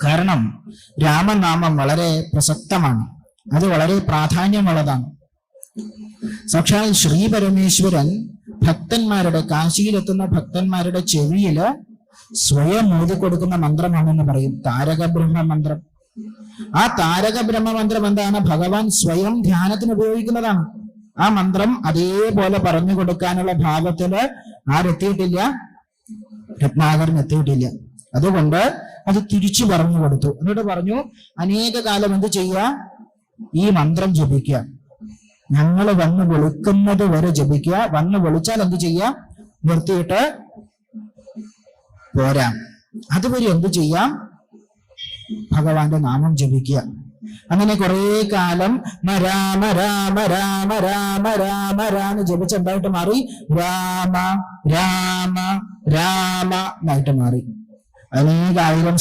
കാരണം രാമനാമം വളരെ പ്രസക്തമാണ്, അത് വളരെ പ്രാധാന്യമുള്ളതാണ്. സാക്ഷാൽ ശ്രീ പരമേശ്വരൻ ഭക്തന്മാരുടെ, കാശിയിലെത്തുന്ന ഭക്തന്മാരുടെ ചെവിയില് സ്വയം ഊതിക്കൊടുക്കുന്ന മന്ത്രമാണെന്ന് പറയും താരക ബ്രഹ്മ മന്ത്രം. ആ താരക ബ്രഹ്മ മന്ത്രം എന്താണ്? ഭഗവാൻ സ്വയം ധ്യാനത്തിന് ഉപയോഗിക്കുന്നതാണ്. ആ മന്ത്രം അതേപോലെ പറഞ്ഞു കൊടുക്കാനുള്ള ഭാവത്തില് ആരെത്തിയിട്ടില്ല? രത്നാകരൻ എത്തിയിട്ടില്ല. അതുകൊണ്ട് അത് തിരിച്ചു പറഞ്ഞു കൊടുത്തു. എന്നിട്ട് പറഞ്ഞു, അനേക കാലം എന്ത് ചെയ്യുക? ഈ മന്ത്രം ജപിക്കുക. ഞങ്ങൾ വന്ന് വിളിക്കുന്നത് വരെ ജപിക്കുക. വന്ന് വിളിച്ചാൽ എന്ത് ചെയ്യാം? നിർത്തിയിട്ട് പോരാം. അതുവരെ എന്ത് ചെയ്യാം? ഭഗവാന്റെ നാമം ജപിക്കുക. അങ്ങനെ കുറെ കാലം രാമ രാമ രാമ രാമ രാമ രാമ ജപിച്ച് എന്തായിട്ട് മാറി? രാമ രാമ രാമ എന്നായിട്ട് മാറി. അനേകായിരം